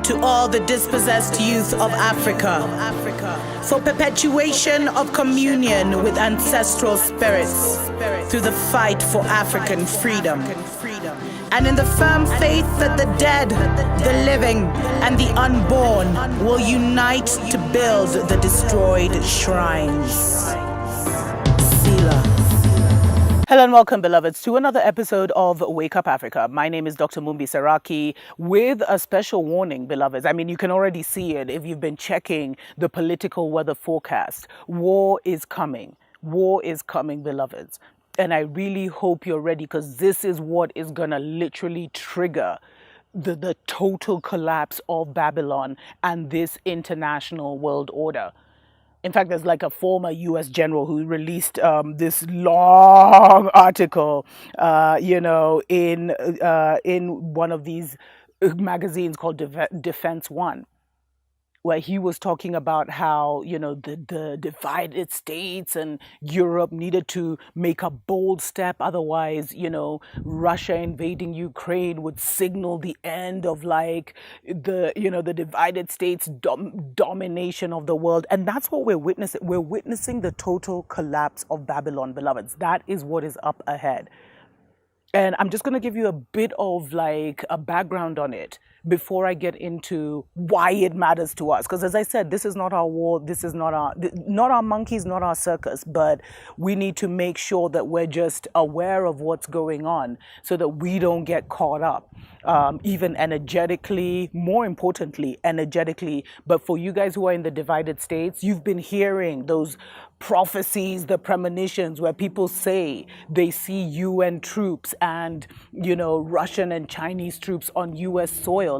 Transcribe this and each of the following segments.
to all the dispossessed youth of Africa, for perpetuation of communion with ancestral spirits through the fight for African freedom, and in the firm faith that the dead, the living, and the unborn will unite to build the destroyed shrines. Hello and welcome, beloveds, to another episode of Wake Up Africa. My name is Dr. Mumbi with a special warning, beloveds. I mean, you can already see it if you've been checking the political weather forecast. War is coming. War is coming, beloveds. And I really hope you're ready, because this is what is going to literally trigger the total collapse of Babylon and this international world order. In fact, there's like a former U.S. general who released this long article, in one of these magazines called Defense One, where he was talking about how, the divided states and Europe needed to make a bold step. Otherwise, Russia invading Ukraine would signal the end of the divided states domination of the world. And that's what we're witnessing. We're witnessing the total collapse of Babylon, beloveds. That is what is up ahead. And I'm just going to give you a bit of a background on it before I get into why it matters to us. Because as I said, this is not our war. This is not our monkeys, not our circus. But we need to make sure that we're just aware of what's going on so that we don't get caught up, even energetically, more importantly, energetically. But for you guys who are in the divided states, you've been hearing those prophecies, the premonitions where people say they see UN troops and, Russian and Chinese troops on US soil.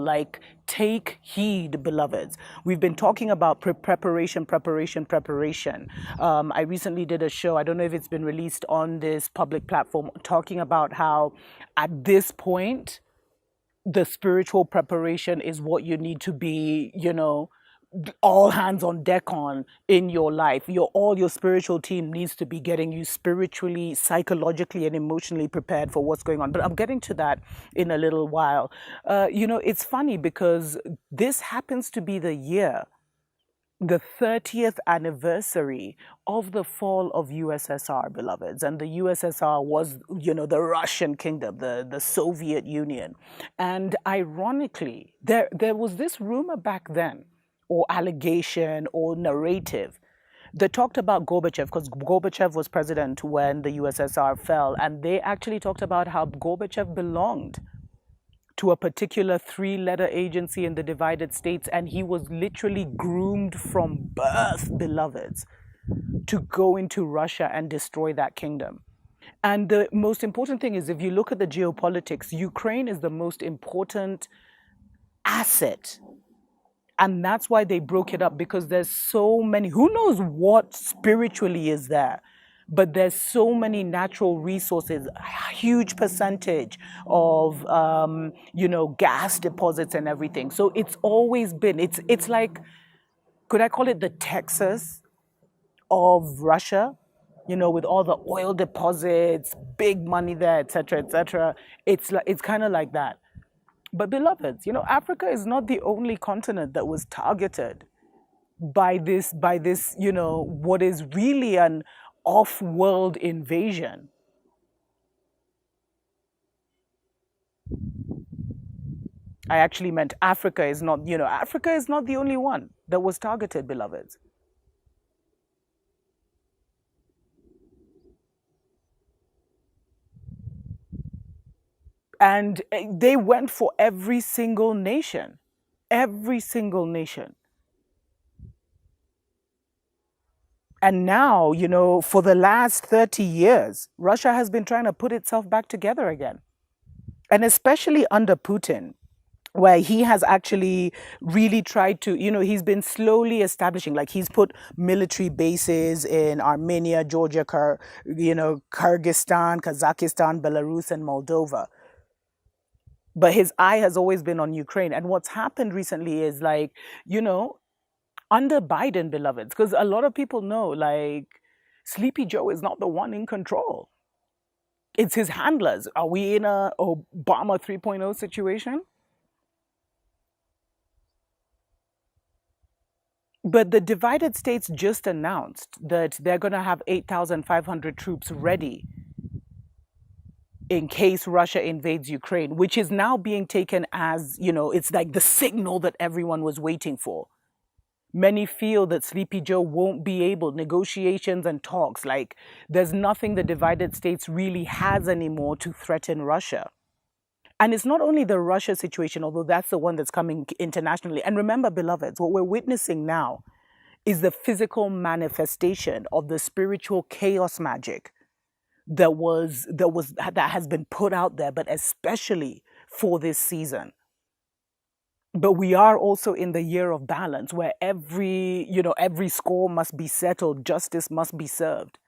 Take heed, beloveds. We've been talking about preparation. I recently did a show, I don't know if it's been released on this public platform, talking about how at this point, the spiritual preparation is what you need to be, all hands on deck on in your life. All your spiritual team needs to be getting you spiritually, psychologically, and emotionally prepared for what's going on. But I'm getting to that in a little while. It's funny because this happens to be the 30th anniversary of the fall of USSR, beloveds. And the USSR was, the Russian kingdom, the Soviet Union. And ironically, there was this rumor back then, or allegation or narrative that talked about Gorbachev, because Gorbachev was president when the USSR fell, and they actually talked about how Gorbachev belonged to a particular 3-letter agency in the divided states, and he was literally groomed from birth, beloveds, to go into Russia and destroy that kingdom. And the most important thing is, if you look at the geopolitics, Ukraine is the most important asset. And that's why they broke it up, because there's so many, who knows what spiritually is there, but there's so many natural resources, a huge percentage of, gas deposits and everything. So it's always been, it's like, could I call it the Texas of Russia? With all the oil deposits, big money there, et cetera, et cetera. It's kind of like that. But beloveds, Africa is not the only continent that was targeted by this, what is really an off-world invasion. I actually meant Africa is not the only one that was targeted, beloveds. And they went for every single nation. And now, for the last 30 years, Russia has been trying to put itself back together again. And especially under Putin, where he has actually really tried to, he's been slowly establishing, he's put military bases in Armenia, Georgia, Kyrgyzstan, Kazakhstan, Belarus, and Moldova. But his eye has always been on Ukraine. And what's happened recently is under Biden, beloveds, because a lot of people know, Sleepy Joe is not the one in control. It's his handlers. Are we in a Obama 3.0 situation? But the divided states just announced that they're going to have 8,500 troops ready in case Russia invades Ukraine, which is now being taken as, it's like the signal that everyone was waiting for. Many feel that Sleepy Joe won't be able, negotiations and talks, like there's nothing the divided states really has anymore to threaten Russia. And it's not only the Russia situation, although that's the one that's coming internationally. And remember, beloveds, what we're witnessing now is the physical manifestation of the spiritual chaos magic that has been put out there, but especially for this season. But we are also in the year of balance, where every score must be settled, justice must be served.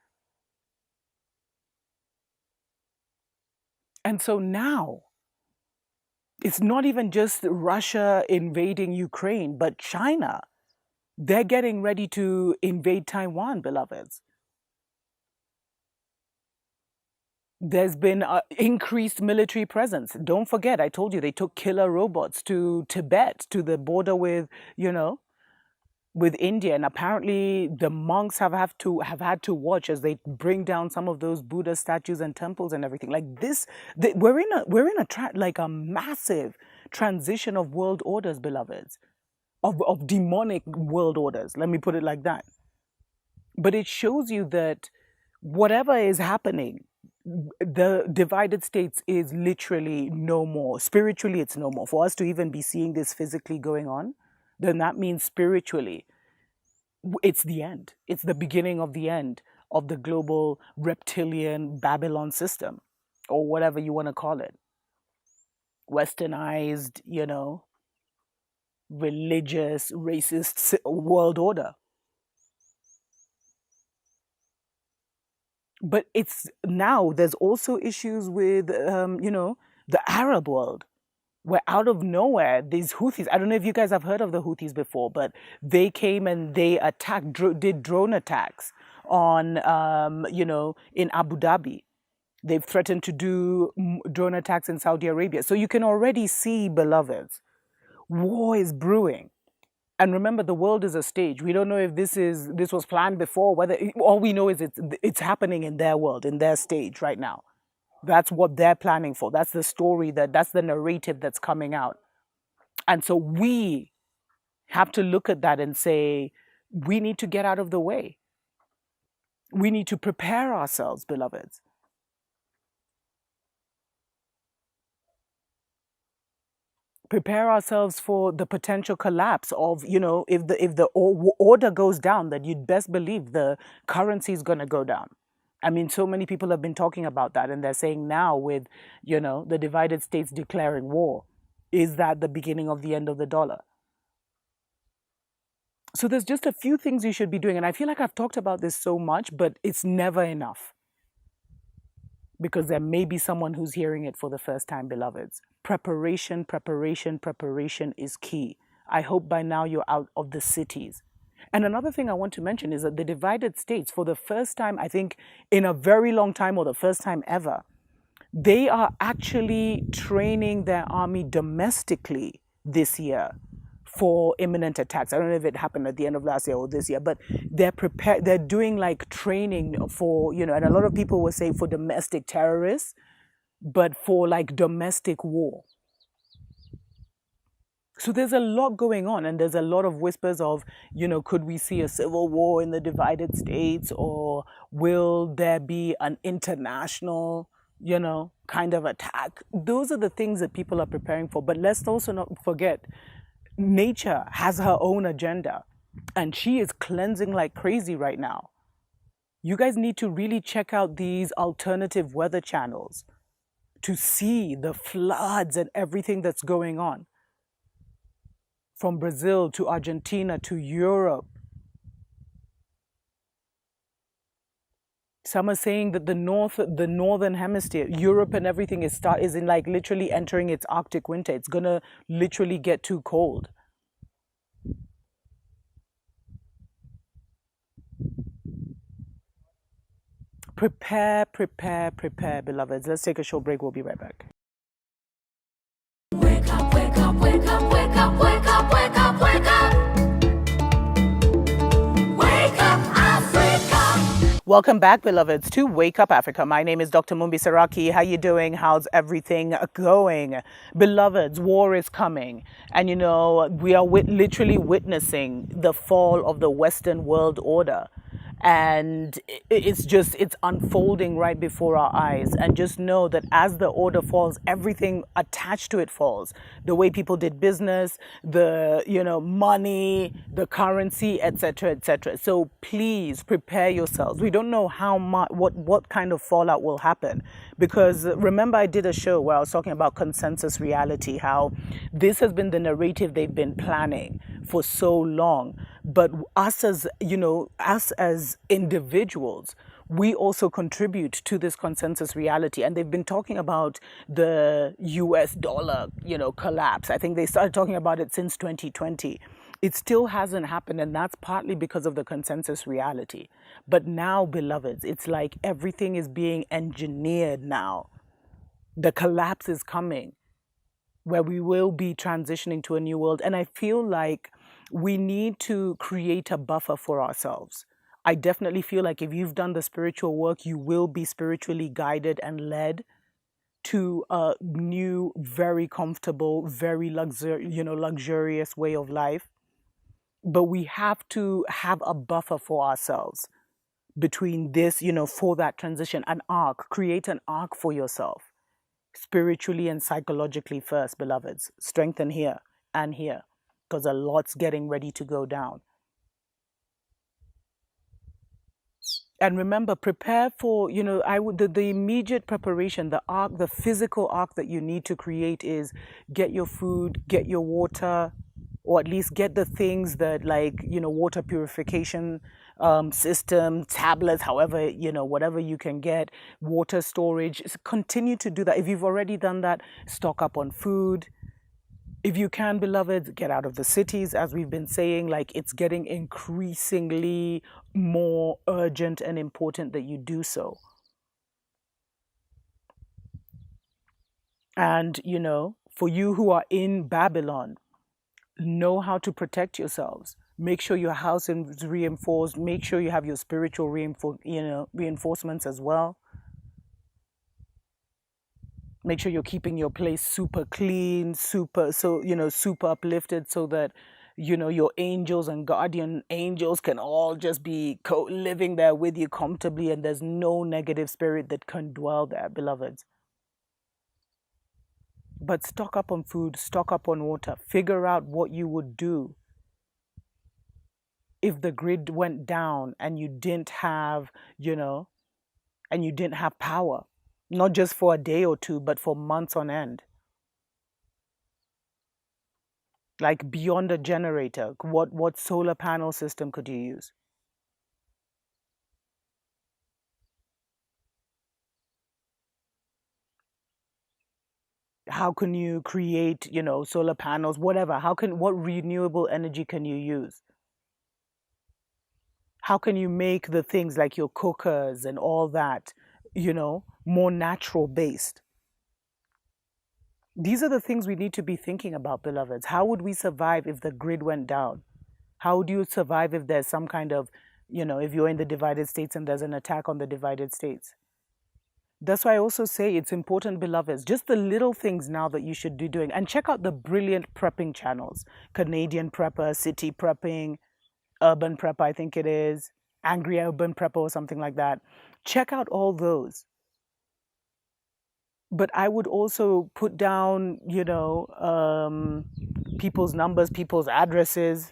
And so now it's not even just Russia invading Ukraine, but China. They're getting ready to invade Taiwan, beloveds. There's been increased military presence. Don't forget, I told you they took killer robots to Tibet, to the border with India, and apparently the monks have had to watch as they bring down some of those Buddha statues and temples and everything. Like this, we're in a massive transition of world orders, beloveds, of demonic world orders. Let me put it like that. But it shows you that whatever is happening, the divided states is literally no more. Spiritually, it's no more. For us to even be seeing this physically going on, then that means spiritually, it's the end. It's the beginning of the end of the global reptilian Babylon system, or whatever you want to call it. Westernized, religious, racist world order. But it's now there's also issues with, the Arab world, where out of nowhere, these Houthis, I don't know if you guys have heard of the Houthis before, but they came and they did drone attacks on, in Abu Dhabi. They've threatened to do drone attacks in Saudi Arabia. So you can already see, beloveds, war is brewing. And remember, the world is a stage. We don't know if this was planned before. All we know is it's happening in their world, in their stage right now. That's what they're planning for. That's the story, that's the narrative that's coming out. And so we have to look at that and say, we need to get out of the way. We need to prepare ourselves, beloveds. Prepare ourselves for the potential collapse of, if the order goes down, that you'd best believe the currency is going to go down. I mean, so many people have been talking about that, and they're saying now with, the divided states declaring war, is that the beginning of the end of the dollar? So there's just a few things you should be doing. And I feel like I've talked about this so much, but it's never enough. Because there may be someone who's hearing it for the first time, beloveds. Preparation is key. I hope by now you're out of the cities. And another thing I want to mention is that the divided states, for the first time, I think, in a very long time, or the first time ever, they are actually training their army domestically this year for imminent attacks. I don't know if it happened at the end of last year or this year, but they're prepared. They're doing like training for, and a lot of people will say for domestic terrorists, but for like domestic war. So there's a lot going on, and there's a lot of whispers of, could we see a civil war in the divided states, or will there be an international, kind of attack? Those are the things that people are preparing for. But let's also not forget, nature has her own agenda, and she is cleansing like crazy right now. You guys need to really check out these alternative weather channels to see the floods and everything that's going on. From Brazil to Argentina to Europe. Some are saying that the northern hemisphere, Europe and everything is in like literally entering its Arctic winter. It's gonna literally get too cold. Prepare, beloveds. Let's take a short break. We'll be right back. Wake up, wake up, wake up, wake up, wake up, wake up, wake up. Welcome back, beloveds, to Wake Up Africa. My name is Dr. Mumbi Saraki. How you doing? How's everything going? Beloveds, war is coming. And we are literally witnessing the fall of the Western world order. And it's unfolding right before our eyes. And just know that as the order falls, everything attached to it falls. The way people did business, the money, the currency, etc., etc. So please prepare yourselves. We don't know how much, what kind of fallout will happen, because remember I did a show where I was talking about consensus reality, how this has been the narrative they've been planning for so long. But us as individuals, we also contribute to this consensus reality. And they've been talking about the US dollar, collapse. I think they started talking about it since 2020. It still hasn't happened, and that's partly because of the consensus reality. But now, beloveds, it's like everything is being engineered now. The collapse is coming, where we will be transitioning to a new world. And I feel like we need to create a buffer for ourselves. I definitely feel like if you've done the spiritual work, you will be spiritually guided and led to a new, very comfortable, very luxurious way of life. But we have to have a buffer for ourselves between this, for that transition, an arc. Create an arc for yourself, spiritually and psychologically first, beloveds. Strengthen here and here, because a lot's getting ready to go down. And remember, prepare for, the immediate preparation, the arc, the physical arc that you need to create is get your food, get your water, or at least get the things that water purification system, tablets, however, whatever you can get, water storage. Continue to do that. If you've already done that, stock up on food. If you can, beloveds, get out of the cities, as we've been saying. It's getting increasingly more urgent and important that you do so. And, for you who are in Babylon, know how to protect yourselves. Make sure your house is reinforced. Make sure you have your spiritual reinforcements as well. Make sure you're keeping your place super clean, super uplifted, so that your angels and guardian angels can all just be living there with you comfortably, and there's no negative spirit that can dwell there, beloveds. But stock up on food, stock up on water. Figure out what you would do if the grid went down and you didn't have, power. Not just for a day or two, but for months on end. Like beyond a generator, what solar panel system could you use? How can you create, solar panels, whatever? What renewable energy can you use? How can you make the things like your cookers and all that, more natural based? These are the things we need to be thinking about, beloveds. How would we survive if the grid went down? How would you survive if there's some kind of, if you're in the divided states and there's an attack on the divided states? That's why I also say it's important, beloveds, just the little things now that you should be doing. And check out the brilliant prepping channels. Canadian Prepper, City Prepping, Urban Prepper, I think it is. Angry Urban Prepper or something like that. Check out all those. But I would also put down, people's numbers, people's addresses.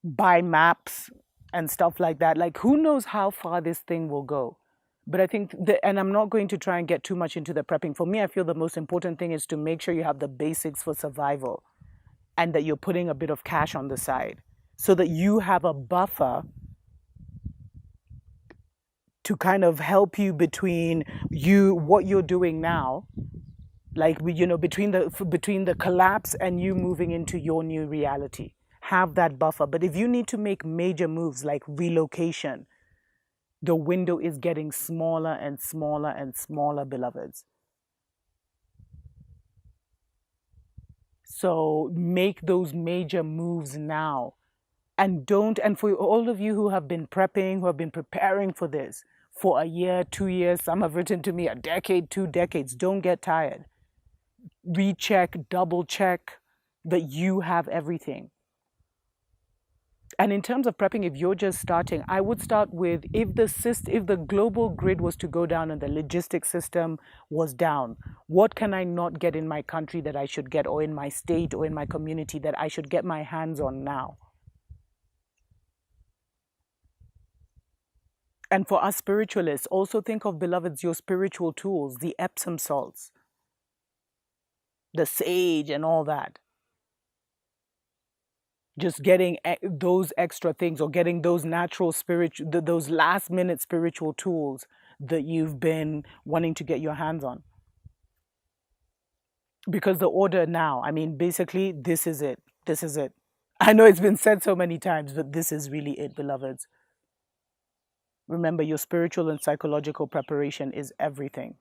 Buy maps and stuff like that. Who knows how far this thing will go? But I think and I'm not going to try and get too much into the prepping. For me, I feel the most important thing is to make sure you have the basics for survival, and that you're putting a bit of cash on the side so that you have a buffer to kind of help you between what you're doing now, between the collapse and you moving into your new reality. Have that buffer. But if you need to make major moves like relocation, the window is getting smaller and smaller and smaller, beloveds. So make those major moves now. And for all of you who have been prepping, who have been preparing for this for a year, 2 years, some have written to me a decade, 2 decades, don't get tired. Recheck, double check that you have everything. And in terms of prepping, if you're just starting, I would start with if the global grid was to go down and the logistics system was down, what can I not get in my country that I should get, or in my state or in my community that I should get my hands on now? And for us spiritualists, also think of, beloveds, your spiritual tools, the Epsom salts, the sage, and all that. Just getting those extra things, or getting those natural those last minute spiritual tools that you've been wanting to get your hands on. Because the order now, I mean, basically, this is it. This is it. I know it's been said so many times, but this is really it, beloveds. Remember, your spiritual and psychological preparation is everything.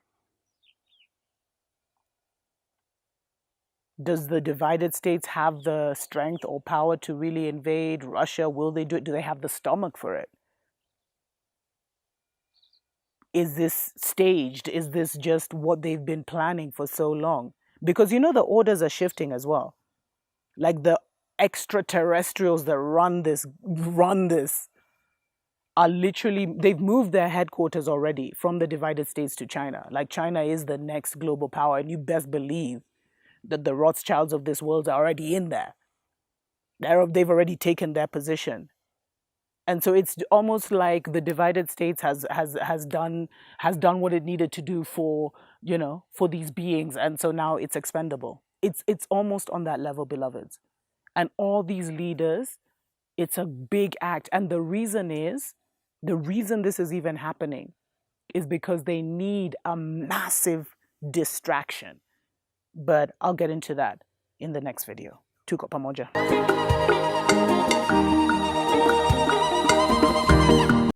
Does the divided states have the strength or power to really invade Russia? Will they do it? Do they have the stomach for it? Is this staged? Is this just what they've been planning for so long? Because the orders are shifting as well. Like the extraterrestrials that run this are literally, they've moved their headquarters already from the divided states to China. Like China is the next global power, and you best believe that the Rothschilds of this world are already in there. They've already taken their position. And so it's almost like the divided states has done what it needed to do for these beings, and so now it's expendable. It's almost on that level, beloveds. And all these leaders, it's a big act. And the reason this is even happening is because they need a massive distraction. But I'll get into that in the next video. Tuko pamoja.